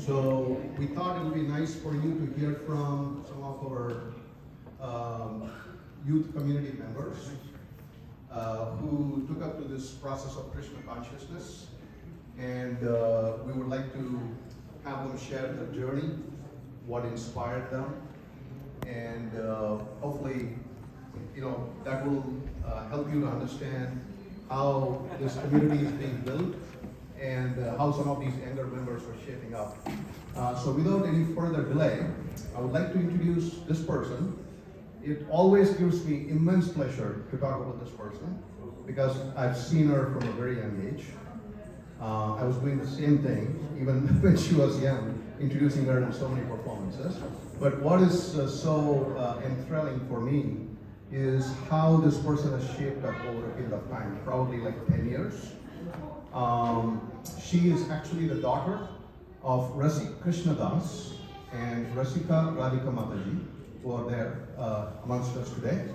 So we thought it would be nice for you to hear from some of our youth community members who took up to this process of Krishna Consciousness. And we would like to have them share their journey, what inspired them, and hopefully, that will help you to understand how this community is being built and how some of these younger members are shaping up. So without any further delay, I would like to introduce this person. It always gives me immense pleasure to talk about this person because I've seen her from a very young age. I was doing the same thing even when she was young, introducing her in so many performances. But what is so enthralling for me is how this person has shaped up over a period of time, probably like 10 years. She is actually the daughter of Rasik Krishna Das and Rasika Radhika Mataji, who are there amongst us today.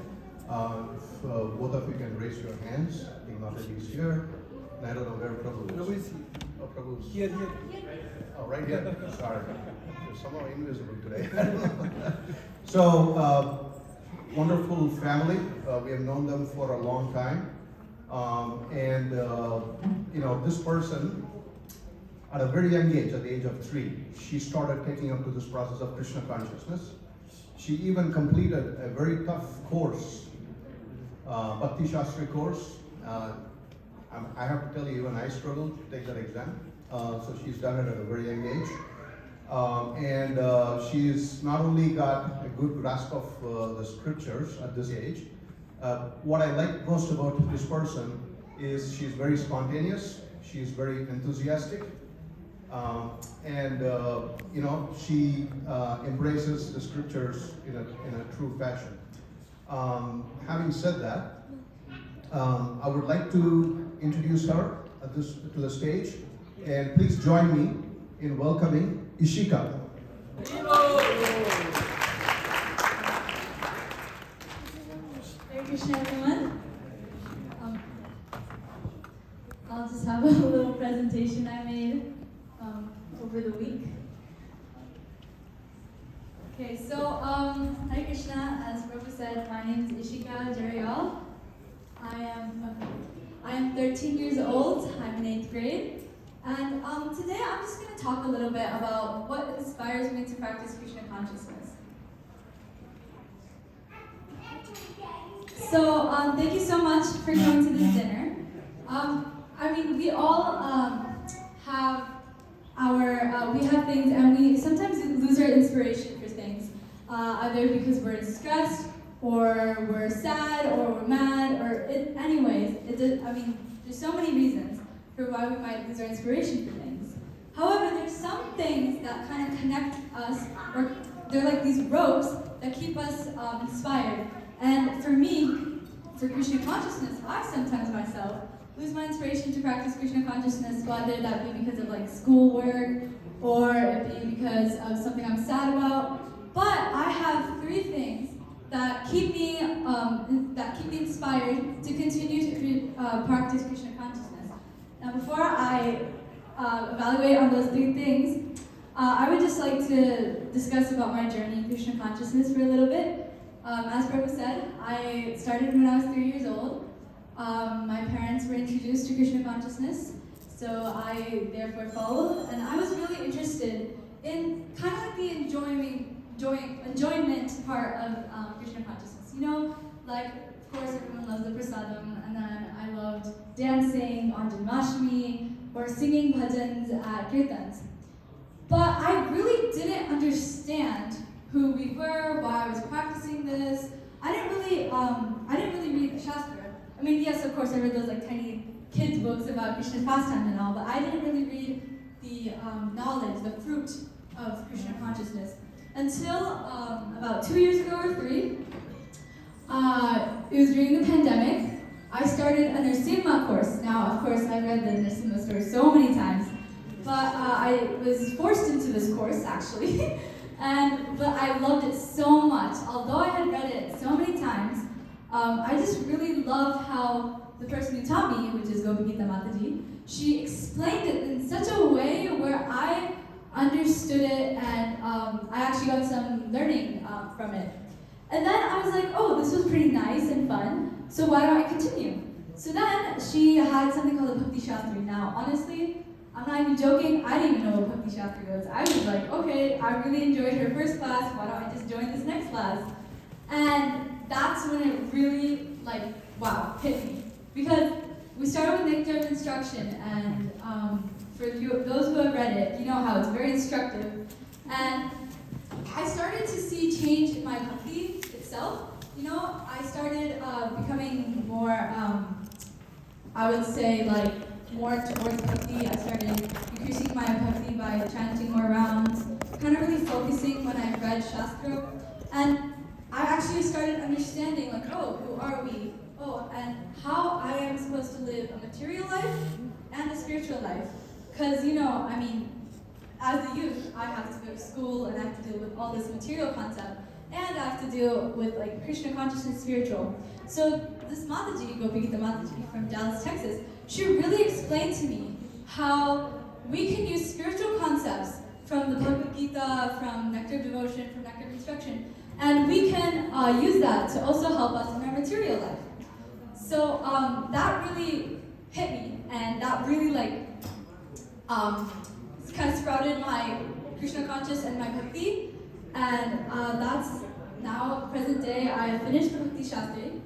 If both of you can raise your hands, I think Mataji is here. And I don't know where Prabhu is. Prabhu is here. Oh, Prabhu is Here. Oh, right here. Sorry. You're somehow invisible today. So, wonderful family. We have known them for a long time. This person, at a very young age, at the age of 3, she started taking up to this process of Krishna Consciousness. She even completed a very tough course, Bhakti Shastri course. I have to tell you, even I struggled to take that exam. So she's done it at a very young age. She's not only got a good grasp of the scriptures at this age. What I like most about this person is she's very spontaneous, she's very enthusiastic, she embraces the scriptures in a true fashion. Having said that, I would like to introduce her to the stage, and please join me in welcoming Ishika. Hare Krishna, everyone. I'll just have a little presentation I made over the week. Okay, so Hare Krishna, as Prabhu said, my name is Ishika Jaryal. I am 13 years old. I'm in 8th grade. And today I'm just going to talk a little bit about what inspires me to practice Krishna consciousness. So thank you so much for coming to this dinner. We all have things, and we sometimes lose our inspiration for things, either because we're stressed, or we're sad, or we're mad, there's so many reasons for why we might lose our inspiration for things. However, there's some things that kind of connect us, or they're like these ropes that keep us inspired. And for me, for Krishna consciousness, I sometimes myself lose my inspiration to practice Krishna consciousness, whether that be because of like schoolwork, or it be because of something I'm sad about. But I have 3 things that keep me inspired to continue to practice Krishna consciousness. Now, before I evaluate on those 3 things, I would just like to discuss about my journey in Krishna consciousness for a little bit. As Prabhu said, I started when I was 3 years old. My parents were introduced to Krishna consciousness, so I therefore followed, and I was really interested in kind of like the enjoyment part of Krishna consciousness. Of course, everyone loves the prasadam, and then I loved dancing on Janmashtami or singing bhajans at kirtans. But I really didn't understand who we were, why I was practicing this. I didn't really read the Shastra. Yes, of course, I read those like tiny kids' books about Krishna's pastime and all, but I didn't really read the knowledge, the fruit of Krishna consciousness until about 2 years ago or 3. It was during the pandemic. I started a Narasimha course. Now, of course, I've read the Narasimha story so many times, but I was forced into this course, actually. But I loved it so much. Although I had read it so many times, I just really loved how the person who taught me, which is Gopikita Mataji, she explained it in such a way where I understood it, and I actually got some learning from it. And then I was like, oh, this was pretty nice and fun, so why don't I continue? So then she had something called a Bhakti Shastri. Now, honestly, I'm not even joking, I didn't even know what Bhakti Shastri was. I was like, okay, I really enjoyed her first class, why don't I just join this next class? And that's when it really, like, wow, hit me. Because we started with Nectar of Instruction, and for those who have read it, you know how it's very instructive. And I started to see change in my bhakti itself. You know, I started becoming more, I would say, like, more towards bhakti. I started increasing my bhakti by chanting more rounds, kind of really focusing when I read Shastra. And I actually started understanding, like, oh, who are we? Oh, and how I am supposed to live a material life and a spiritual life. Because, you know, I mean, as a youth, I have to go to school and I have to deal with all this material concept, and I have to deal with, like, Krishna Consciousness spiritual. So this Mataji, Gopikita Mataji from Dallas, Texas, she really explained to me how we can use spiritual concepts from the Bhagavad Gita, from Nectar of Devotion, from Nectar of Instruction, and we can use that to also help us in our material life. So that really hit me, and that really, like, kind of sprouted my Krishna conscious and my bhakti, and that's now present day. I have finished the Bhakti Shastri.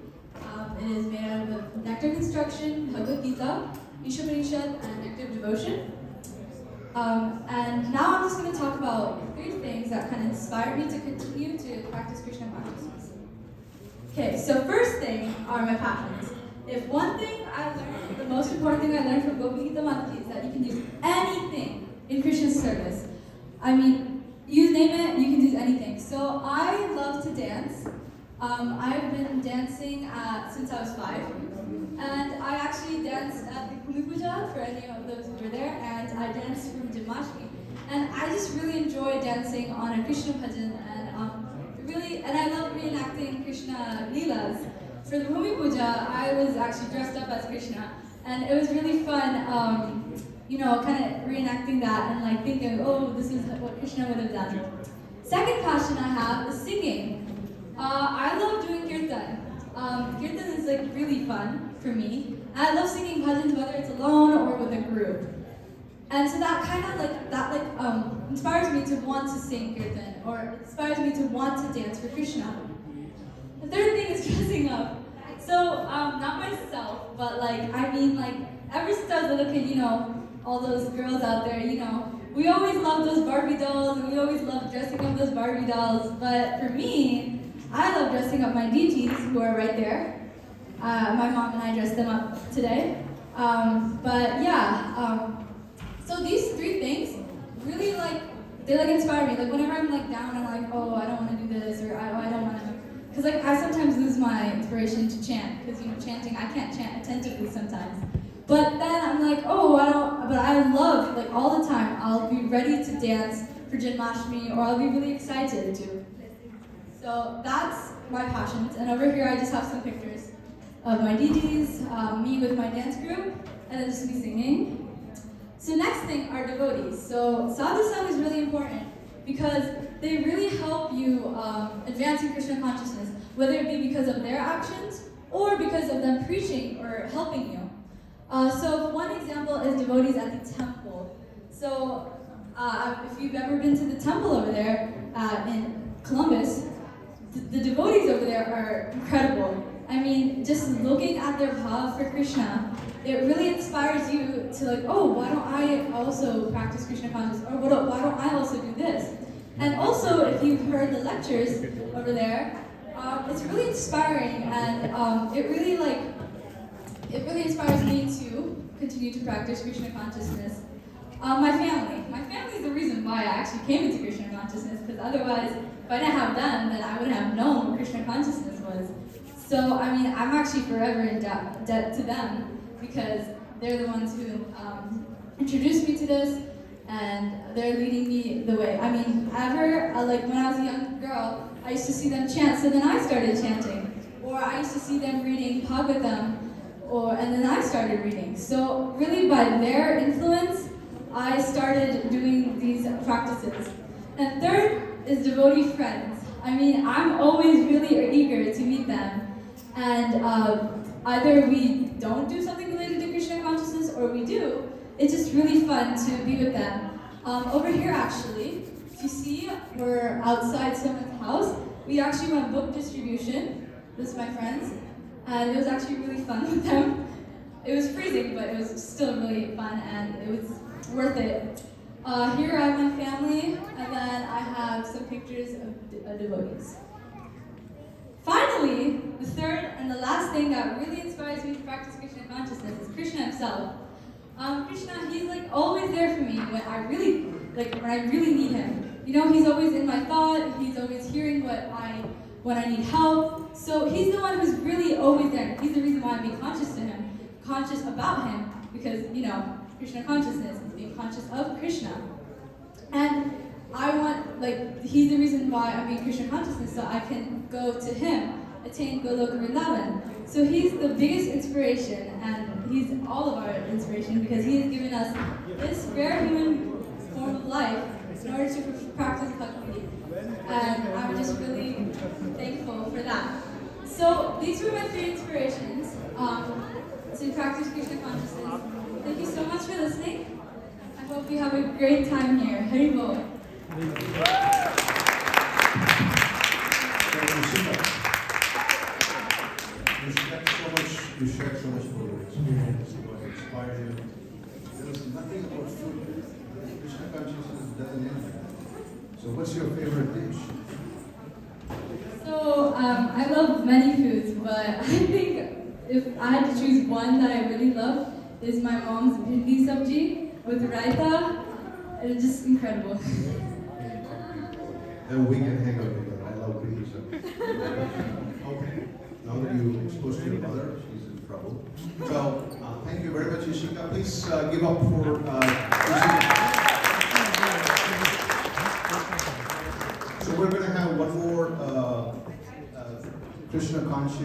It is made out of Nectar of Instruction, Bhagavad Gita, Ishapanishad, and Nectar of Devotion. And now I'm just going to talk about 3 things that kind of inspired me to continue to practice Krishna consciousness. Okay, so first thing are my passions. If one thing I learned, the most important thing I learned from Gopikita Mataji is that you can use anything in Krishna's service. I mean, you name it, you can use anything. So I love to dance. I've been dancing since I was 5. And I actually danced at the Bhumi Puja, for any of those who were there, and I danced from Janmashtami. And I just really enjoy dancing on a Krishna bhajan, and I love reenacting Krishna Leelas. For the Bhumi Puja, I was actually dressed up as Krishna, and it was really fun, you know, kind of reenacting that and, like, thinking, oh, this is what Krishna would have done. Second passion I have is singing. I love doing kirtan. Kirtan is, like, really fun for me. And I love singing bhajans, whether it's alone or with a group. And so that kind of inspires me to want to sing kirtan, or inspires me to want to dance for Krishna. The third thing is dressing up. So, not myself, but, like, I mean, like, ever since I was a little kid, you know, all those girls out there, you know, we always loved those Barbie dolls, and we always loved dressing up those Barbie dolls. But for me, I love dressing up my DTs, who are right there. My mom and I dressed them up today. So these 3 things really, like, they, like, inspire me. Like, whenever I'm, like, down, I'm like, oh, I don't want to do this, or I don't want to. Because, like, I sometimes lose my inspiration to chant. Because, you know, chanting, I can't chant attentively sometimes. But then I'm like, oh, but I love, like, all the time, I'll be ready to dance for Janmashtami, or I'll be really excited to. So that's my passions. And over here I just have some pictures of my DJs, me with my dance group, and then just me singing. So next thing are devotees. So sadhu-sangha is really important because they really help you advance your Krishna consciousness, whether it be because of their actions or because of them preaching or helping you. So one example is devotees at the temple. So if you've ever been to the temple over there in Columbus, the devotees over there are incredible. I mean, just looking at their bhav for Krishna, it really inspires you to, like, oh, why don't I also practice Krishna consciousness? Or why don't I also do this? And also, if you've heard the lectures over there, it's really inspiring, and it really inspires me to continue to practice Krishna consciousness. My family is the reason why I actually came into Krishna consciousness, because otherwise, if I didn't have them, then I wouldn't have known what Krishna consciousness was. So, I mean, I'm actually forever in debt to them, because they're the ones who introduced me to this, and they're leading me the way. I mean, like, when I was a young girl, I used to see them chant, so then I started chanting. Or I used to see them reading Bhagavatam, and then I started reading. So really, by their influence, I started doing these practices practices. And third is devotee friends. I mean, I'm always really eager to meet them. And either we don't do something related to Krishna consciousness or we do. It's just really fun to be with them. Over here, actually, if you see, we're outside someone's house. We actually went book distribution. This is my friends. And it was actually really fun with them. It was freezing, but it was still really fun and it was worth it. Here I have my family, and then I have some pictures of devotees. Finally, the third and the last thing that really inspires me to practice Krishna consciousness is Krishna himself. Krishna, he's like always there for me when I really need him. You know, he's always in my thought. He's always hearing when I need help. So he's the one who's really always there. He's the reason why I'm being conscious to him, conscious about him, because you know, Krishna consciousness is being conscious of Krishna. And he's the reason why I'm being Krishna consciousness, so I can go to him, attain Goloka Vrindavan. So he's the biggest inspiration, and he's all of our inspiration because he has given us this rare human form of life in order to practice bhakti. And I'm just really thankful for that. So these were my three inspirations to practice Krishna consciousness. Thank you so much for listening. I hope you have a great time here. Hari Bol. You shared so much about your experience, what inspired you. There was nothing about food. Krishna consciousness doesn't end. So what's your favorite dish? So I love many foods, but I think if I had to choose one that I really love, is my mom's bhindi sabji with raita. It's just incredible. And we can hang out together. I love bhindi sabji. Okay. Now that you exposed to your mother, she's in trouble. So thank you very much, Ishika. Please give up for Ishika. So we're going to have one more Krishna conscious.